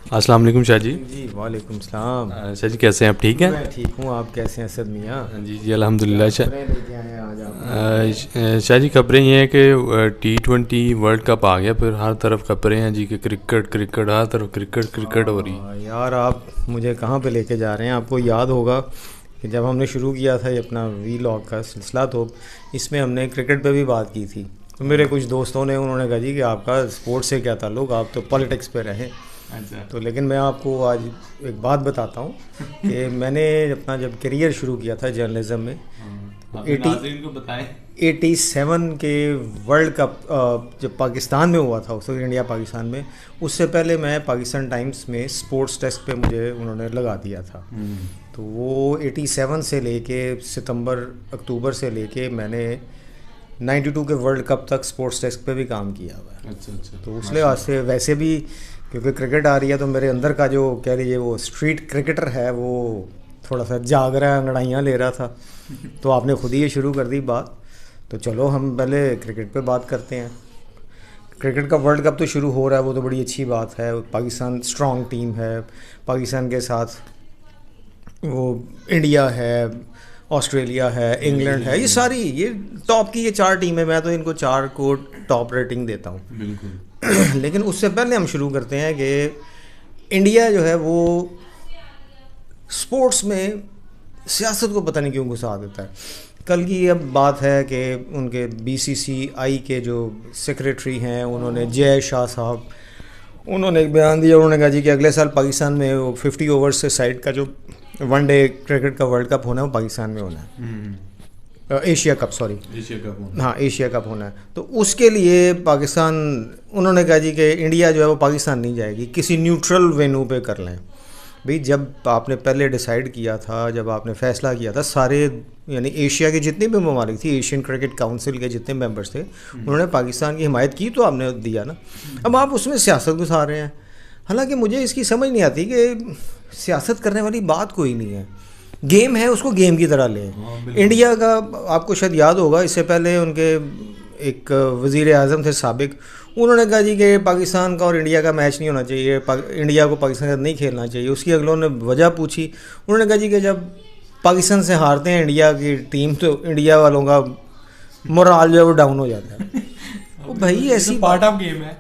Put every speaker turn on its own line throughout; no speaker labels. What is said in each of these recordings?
अस्सलाम वालेकुम शाह जी।
जी वालेकुम सलाम।
शाह जी कैसे हैं आप, ठीक हैं?
मैं ठीक हूँ, आप कैसे हैं असद मियाँ?
जी जी अल्हम्दुलिल्लाह।
लेके आए हैं आज आप?
शाह जी खबरें ये हैं कि T20 वर्ल्ड कप आ गया, फिर हर तरफ खबरें हैं जी कि क्रिकेट क्रिकेट, हर तरफ क्रिकेट क्रिकेट हो रही है।
यार आप मुझे कहाँ पे लेके जा रहे हैं? आपको याद होगा कि जब हमने शुरू किया था ये अपना वीलॉग का सिलसिला, तो इसमें हमने क्रिकेट पे भी बात की थी। तो मेरे कुछ दोस्तों ने उन्होंने कहा जी कि आपका स्पोर्ट्स से क्या ताल्लुक़, आप तो पॉलिटिक्स पे रहे।
अच्छा।
तो लेकिन मैं आपको आज एक बात बताता हूँ कि मैंने अपना जब करियर शुरू किया था जर्नलिज्म में, तो 87 के वर्ल्ड कप जब पाकिस्तान में हुआ था, उस वक्त इंडिया पाकिस्तान में, उससे पहले मैं पाकिस्तान टाइम्स में स्पोर्ट्स डेस्क पे मुझे उन्होंने लगा दिया था। तो वो 87 से लेके सितंबर अक्टूबर से लेके मैंने 92 के वर्ल्ड कप तक स्पोर्ट्स डेस्क पे भी काम किया हुआ है।
अच्छा अच्छा।
तो उस लिहाज से वैसे भी क्योंकि क्रिकेट आ रही है, तो मेरे अंदर का जो कह लीजिए वो स्ट्रीट क्रिकेटर है वो थोड़ा सा जाग रहा है, अंगड़ाइयाँ ले रहा था। तो आपने खुद ही ये शुरू कर दी बात, तो चलो हम पहले क्रिकेट पे बात करते हैं। क्रिकेट का वर्ल्ड कप तो शुरू हो रहा है, वो तो बड़ी अच्छी बात है। पाकिस्तान स्ट्रॉन्ग टीम है, पाकिस्तान के साथ वो इंडिया है, ऑस्ट्रेलिया है, इंग्लैंड है, ये सारी ये टॉप की ये 4 टीमें, मैं तो इनको 4 को टॉप रेटिंग देता हूँ।
बिल्कुल।
लेकिन उससे पहले हम शुरू करते हैं कि इंडिया जो है वो स्पोर्ट्स में सियासत को पता नहीं क्यों घुसा देता है। कल की अब बात है कि उनके BCCI के जो सेक्रेटरी हैं, उन्होंने जय शाह साहब, उन्होंने एक बयान दिया। उन्होंने कहा जी कि अगले साल पाकिस्तान में वो 50 ओवर्स से साइड का जो वनडे क्रिकेट का वर्ल्ड कप होना है वो पाकिस्तान में होना है। Asia cup, sorry
Asia cup होना।
हाँ, एशिया कप होना है। तो उसके लिए पाकिस्तान, उन्होंने कहा जी कि इंडिया जो है वो पाकिस्तान नहीं जाएगी, किसी न्यूट्रल वेन्यू पे कर लें। भाई जब आपने पहले डिसाइड किया था, जब आपने फैसला किया था, सारे यानी एशिया के जितने भी ममालिक थी, एशियन क्रिकेट काउंसिल के जितने मेंबर्स थे, उन्होंने पाकिस्तान की हिमायत की, तो आपने दिया ना। अब आप उसमें सियासत घुसा रहे हैं। हालांकि मुझे इसकी समझ नहीं आती कि सियासत करने वाली बात कोई नहीं है, गेम है, उसको गेम की तरह लें। इंडिया का आपको शायद याद होगा, इससे पहले उनके एक वज़ीर आज़म थे साबिक, उन्होंने कहा जी कि पाकिस्तान का और इंडिया का मैच नहीं होना चाहिए, इंडिया को पाकिस्तान के साथ नहीं खेलना चाहिए। उसकी अगलों ने वजह पूछी, उन्होंने कहा जी कि जब पाकिस्तान से हारते हैं इंडिया की टीम, तो इंडिया वालों का मोराल जो है वो डाउन हो जाता है। वो भाई ऐसी
पार्ट ऑफ गेम है।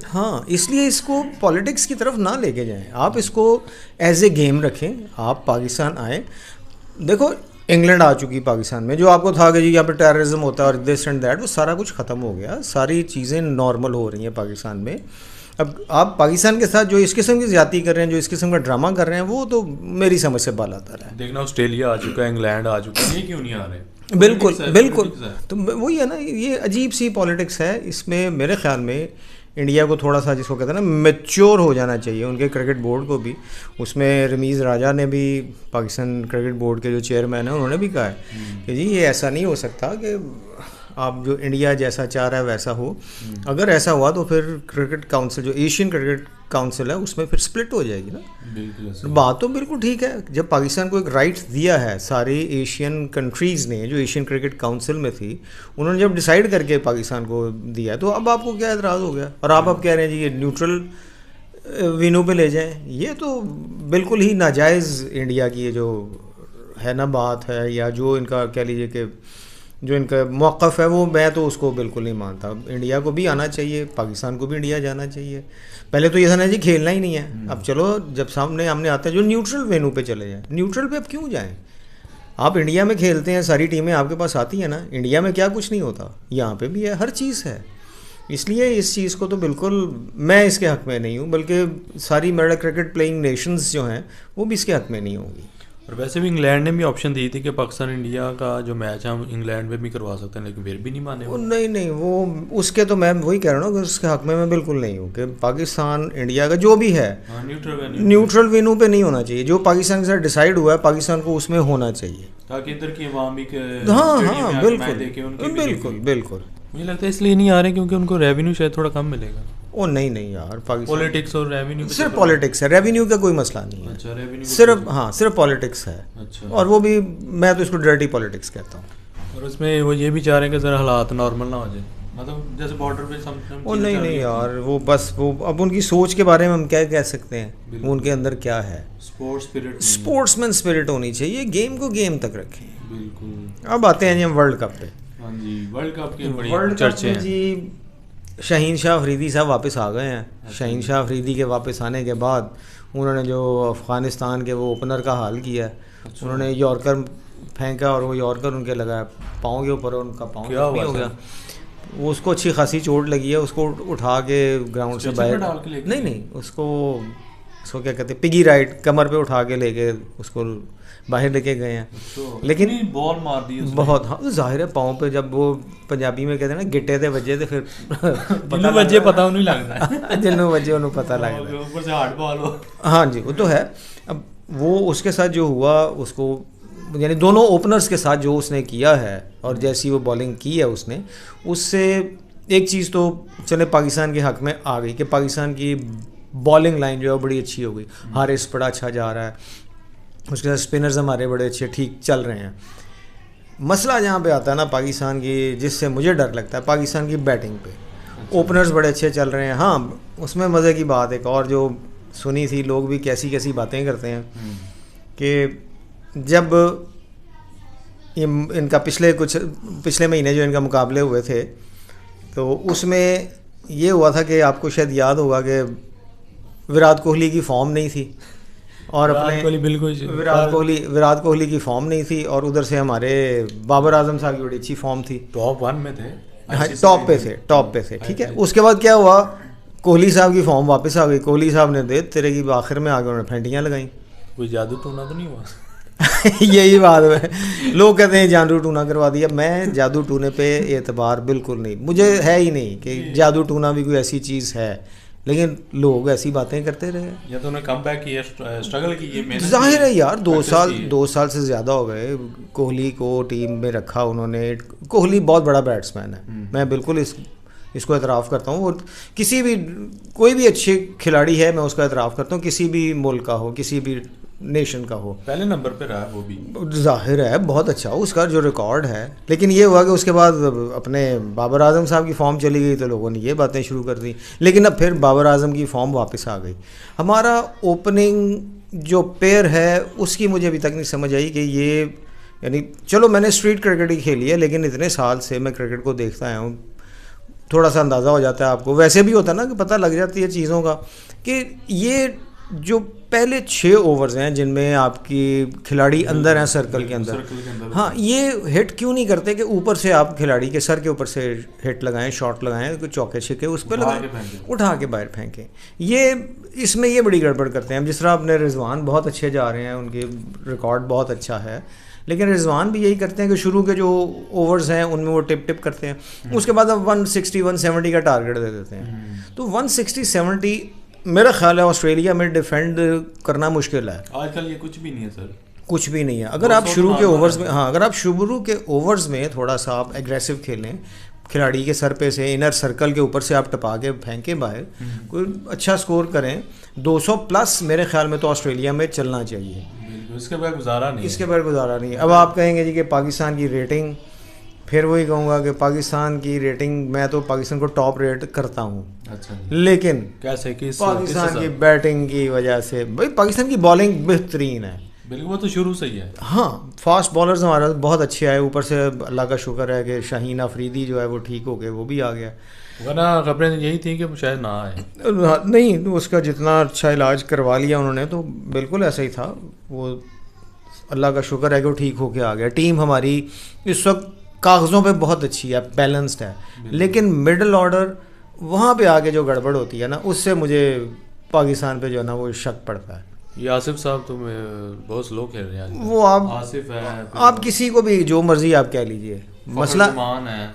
हाँ, इसलिए इसको पॉलिटिक्स की तरफ ना लेके जाएं, आप इसको एज ए गेम रखें। आप पाकिस्तान आए, देखो इंग्लैंड आ चुकी पाकिस्तान में, जो आपको था कि जी यहाँ पे टेररिज्म होता है और दिस एंड दैट, वो सारा कुछ ख़त्म हो गया, सारी चीज़ें नॉर्मल हो रही हैं पाकिस्तान में। अब आप पाकिस्तान के साथ जो इस किस्म की ज़्यादती कर रहे हैं, जो इस किस्म का ड्रामा कर रहे हैं, वो तो मेरी समझ से बालातर है।
देखना ऑस्ट्रेलिया आ चुका है, इंग्लैंड आ चुका है, ये क्यों नहीं आ रहे?
बिल्कुल बिल्कुल। तो वही है ना, ये अजीब सी पॉलिटिक्स है। इसमें मेरे ख्याल में इंडिया को थोड़ा सा, जिसको कहते हैं ना, मैच्योर हो जाना चाहिए, उनके क्रिकेट बोर्ड को भी। उसमें रमीज़ राजा ने भी, पाकिस्तान क्रिकेट बोर्ड के जो चेयरमैन हैं, उन्होंने भी कहा है कि जी ये ऐसा नहीं हो सकता कि आप जो इंडिया जैसा चाह रहा है वैसा हो। अगर ऐसा हुआ तो फिर क्रिकेट काउंसिल, जो एशियन क्रिकेट काउंसिल है, उसमें फिर स्प्लिट हो जाएगी ना।
बिल्कुल।
बात तो बिल्कुल ठीक है। जब पाकिस्तान को एक राइट दिया है सारी एशियन कंट्रीज़ ने, जो एशियन क्रिकेट काउंसिल में थी, उन्होंने जब डिसाइड करके पाकिस्तान को दिया है, तो अब आपको क्या एतराज़ हो गया? और आप अब कह रहे हैं जी ये न्यूट्रल वेन्यू पे ले जाएं, ये तो बिल्कुल ही नाजायज़ इंडिया की ये जो है ना बात है, या जो इनका कह लीजिए कि जो इनका मौक़िफ़ है, वो मैं तो उसको बिल्कुल नहीं मानता। इंडिया को भी आना चाहिए, पाकिस्तान को भी इंडिया जाना चाहिए। पहले तो ये था ना जी खेलना ही नहीं है, अब चलो जब सामने हमने आते हैं जो न्यूट्रल वेन्यू पे चले जाएं। न्यूट्रल पे अब क्यों जाएं? आप इंडिया में खेलते हैं, सारी टीमें आपके पास आती हैं ना। इंडिया में क्या कुछ नहीं होता, यहाँ पे भी है, हर चीज़ है। इसलिए इस चीज़ को तो बिल्कुल मैं इसके हक़ में नहीं हूँ, बल्कि सारी मेरा क्रिकेट प्लेइंग नेशंस जो हैं वो भी इसके हक़ में नहीं होंगी।
और वैसे भी इंग्लैंड ने भी ऑप्शन दी थी कि पाकिस्तान इंडिया का जो मैच है हम इंग्लैंड में भी करवा सकते हैं, लेकिन फिर भी नहीं माने वो।
नहीं नहीं, वो उसके तो मैं वही कह रहा हूँ कि उसके हक़ में मैं बिल्कुल नहीं हूँ कि पाकिस्तान इंडिया का जो भी है न्यूट्रल वेन्यू पे नहीं होना चाहिए। जो पाकिस्तान के साथ डिसाइड हुआ है, पाकिस्तान को उसमें होना चाहिए, ताकि
इधर की आवाम भी
हाँ बिल्कुल बिल्कुल बिल्कुल।
मुझे लगता है इसलिए नहीं आ रहे क्योंकि उनको रेवेन्यू शायद थोड़ा कम मिलेगा।
ओ नहीं यार, पाकिस्तान
पॉलिटिक्स और रेवेन्यू,
सिर्फ पॉलिटिक्स है, रेवेन्यू का कोई मसला नहीं है।
अच्छा, रेवेन्यू
सिर्फ पॉलिटिक्स है।
अच्छा।
और वो भी मैं तो इसको डर्टी पॉलिटिक्स कहता हूँ।
और उसमें वो ये भी चाह रहे हैं कि ज़रा हालात नॉर्मल ना हो जाए। मतलब जैसे बॉर्डर पे
वो नहीं यार, वो बस वो अब उनकी सोच के बारे में हम क्या कह सकते हैं, वो उनके अंदर क्या है। स्पोर्ट्समैन स्पिरिट होनी चाहिए, गेम को गेम तक रखें।
बिल्कुल।
अब आते हैं जी हम वर्ल्ड कप पे।
हाँ जी, वर्ल्ड कप के
वर्ल्ड कप में जी शाहीन शाह अफरीदी साहब वापस आ गए हैं। शाहीन शाह अफरीदी के वापस आने के बाद उन्होंने जो अफ़गानिस्तान के वो ओपनर का हाल किया, उन्होंने यॉर्कर फेंका और वो यॉर्कर उनके लगा पाँव के ऊपर, उनका पाँव जख्मी हो गया। वो उसको अच्छी खासी चोट लगी है, उसको उठा के ग्राउंड से बाहर, नहीं उसको क्या कहते हैं, पिगी राइड, कमर पे उठा के लेके उसको बाहर लेके गए हैं। लेकिन
बॉल मार दी
बहुत, हाँ जाहिर है पाँव पे, जब वो पंजाबी में कहते हैं ना गिट्टे थे बजे तो फिर
पता नहीं लगता
जिन्हों बजे उन्होंने पता लगता
ऊपर से हार्ड बॉल हो।
हाँ जी वो तो है। अब वो उसके साथ जो हुआ, उसको यानी दोनों ओपनर्स के साथ जो उसने किया है और जैसी वो बॉलिंग की है उसने, उससे एक चीज़ तो चले पाकिस्तान के हक़ में आ गई कि पाकिस्तान की बॉलिंग लाइन जो है बड़ी अच्छी हो गई। हारिस बड़ा अच्छा जा रहा है, उसके साथ स्पिनर्स हमारे बड़े अच्छे ठीक चल रहे हैं। मसला जहाँ पे आता है ना पाकिस्तान की, जिससे मुझे डर लगता है पाकिस्तान की बैटिंग पे, ओपनर्स बड़े अच्छे चल रहे हैं। हाँ उसमें मज़े की बात एक और जो सुनी थी, लोग भी कैसी कैसी बातें करते हैं कि जब इनका पिछले महीने जो इनका मुकाबले हुए थे, तो उसमें ये हुआ था कि आपको शायद याद होगा कि विराट कोहली की फॉर्म नहीं थी और अपने विराट कोहली की फॉर्म नहीं थी, और उधर से हमारे बाबर आजम साहब की बड़ी अच्छी फॉर्म थी,
टॉप 1 में थे।
हाँ टॉप पे थे ठीक है। उसके बाद क्या हुआ, कोहली साहब की फॉर्म वापस आ गई। कोहली साहब ने दे तेरे की आखिर में आगे उन्होंने फेंटियाँ लगाई।
कोई जादू टूना तो नहीं हुआ?
यही बात है, लोग कहते हैं जादू टूना करवा दिया। मैं जादू टूने पे एतबार बिल्कुल नहीं, मुझे है ही नहीं कि जादू टूना भी कोई ऐसी चीज़ है, लेकिन लोग ऐसी बातें करते रहे।
या तो उन्हें कम बैक किया, स्ट्रगल की,
जाहिर है यार 2 साल से ज़्यादा हो गए कोहली को टीम में रखा उन्होंने। कोहली बहुत बड़ा बैट्समैन है, मैं बिल्कुल इसको एतराफ़ करता हूँ। और किसी भी कोई भी अच्छे खिलाड़ी है मैं उसका एतराफ़ करता हूँ, किसी भी मुल्क का हो, किसी भी नेशन का हो।
पहले नंबर पे रहा वो भी,
जाहिर है बहुत अच्छा उसका जो रिकॉर्ड है। लेकिन ये हुआ कि उसके बाद अपने बाबर आजम साहब की फॉर्म चली गई तो लोगों ने ये बातें शुरू कर दी, लेकिन अब फिर बाबर आजम की फॉर्म वापस आ गई। हमारा ओपनिंग जो पेयर है उसकी मुझे अभी तक नहीं समझ आई कि ये, यानी चलो मैंने स्ट्रीट क्रिकेट ही खेली है, लेकिन इतने साल से मैं क्रिकेट को देखता आया हूँ, थोड़ा सा अंदाज़ा हो जाता है आपको। वैसे भी होता है ना कि पता लग जाती है चीज़ों का कि ये जो पहले 6 ओवर्स हैं जिनमें आपकी खिलाड़ी अंदर हैं सर्कल के अंदर, हाँ ये हिट क्यों नहीं करते कि ऊपर से आप खिलाड़ी के सर के ऊपर से हिट लगाएं, शॉट लगाएं, चौके छिक्के उस पर लगाएं, उठा के बाहर फेंकें। ये इसमें ये बड़ी गड़बड़ करते हैं। जिस तरह अपने रिजवान बहुत अच्छे जा रहे हैं, उनके रिकॉर्ड बहुत अच्छा है, लेकिन रिजवान भी यही करते हैं कि शुरू के जो ओवर्स हैं उनमें वो टिप करते हैं, उसके बाद अब 160-170 का टारगेट दे देते हैं। तो 160-170 मेरा ख्याल है ऑस्ट्रेलिया में डिफेंड करना मुश्किल है
आजकल। ये कुछ भी नहीं है सर,
कुछ भी नहीं है। अगर आप शुरू के ओवर्स में, हाँ अगर आप शुरू के ओवर्स में थोड़ा सा आप एग्रेसिव खेलें, खिलाड़ी के सर पे से इनर सर्कल के ऊपर से आप टपा के फेंकें बाहर, कोई अच्छा स्कोर करें, 200 प्लस मेरे ख्याल में तो ऑस्ट्रेलिया में चलना चाहिए।
इसके बगैर गुजारा नहीं है।
अब आप कहेंगे जी कि पाकिस्तान की रेटिंग, फिर वही कहूँगा कि पाकिस्तान की रेटिंग, मैं तो पाकिस्तान को टॉप रेट करता हूँ।
अच्छा,
लेकिन
कैसे कि
पाकिस्तान की बैटिंग की वजह से, भाई पाकिस्तान की बॉलिंग बेहतरीन है,
बिल्कुल वो तो शुरू से ही है।
हाँ फास्ट बॉलर्स हमारा बहुत अच्छे आए, ऊपर से अल्लाह का शुक्र है कि शाहीन अफरीदी जो है वो ठीक हो गए, वो भी आ गया,
वरना खबरें यही थी कि शायद ना आए।
नहीं उसका जितना अच्छा इलाज करवा लिया उन्होंने तो बिल्कुल ऐसा ही था। वो अल्लाह का शुक्र है कि वो ठीक होके आ गया। टीम हमारी इस वक्त कागज़ों पे बहुत अच्छी है, बैलेंस्ड है, लेकिन मिडल ऑर्डर वहाँ पे आके जो गड़बड़ होती है ना, उससे मुझे पाकिस्तान पे जो है ना वो शक पड़ता है।
ये आसिफ साहब तो बहुत स्लो खेल रहे हैं।
वो आप
आसिफ है,
आप किसी को भी जो मर्जी आप कह लीजिए, मसला
है,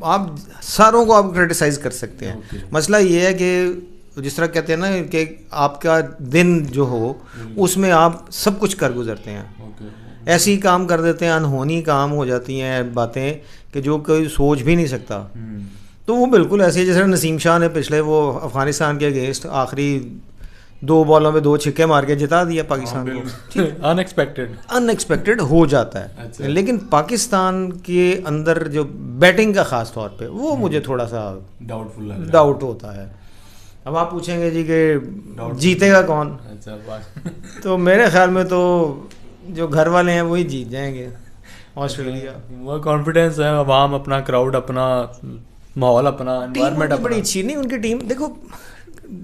आप सारों को आप क्रिटिसाइज़ कर सकते हैं। मसला ये है कि जिस तरह कहते हैं ना कि आपका दिन जो हो उसमें आप सब कुछ कर गुजरते हैं, ऐसे ही काम कर देते हैं, अनहोनी काम हो जाती हैं बातें कि जो कोई सोच भी नहीं सकता। तो वो बिल्कुल ऐसे ही जैसे नसीम शाह ने पिछले वो अफ़गानिस्तान के अगेंस्ट आखिरी 2 बॉलों पे 2 छक्के मार के जिता दिया पाकिस्तान को।
अनएक्सपेक्टेड
अनएक्सपेक्टेड हो जाता है।
अच्छा।
लेकिन पाकिस्तान के अंदर जो बैटिंग का ख़ास तौर पे वो मुझे थोड़ा सा
डाउटफुल
डाउट होता है। अब आप पूछेंगे जी कि जीतेगा कौन,
अच्छा
तो मेरे ख्याल में तो जो घर वाले हैं वही जीत जाएंगे, ऑस्ट्रेलिया।
वो कॉन्फिडेंस है, अवाम अपना, क्राउड अपना, माहौल अपना, एनवायरनमेंट
टीम बड़ी अच्छी नहीं उनकी टीम। देखो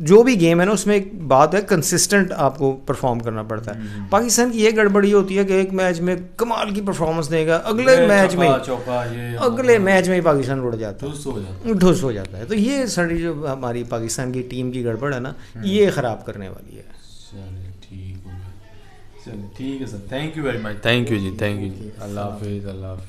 जो भी गेम है ना उसमें एक बात है, कंसिस्टेंट आपको परफॉर्म करना पड़ता है। पाकिस्तान की ये गड़बड़ी होती है कि एक मैच में कमाल की परफॉर्मेंस देगा, अगले मैच में ही पाकिस्तान उड़ जाता है, ढुस हो जाता है। तो ये सारी जो हमारी पाकिस्तान की टीम की गड़बड़ है ना, ये ख़राब करने वाली है।
चलिए ठीक है sir, thank you very much, thank you जी, अल्लाह हाफिज़, अल्लाह हाफिज़।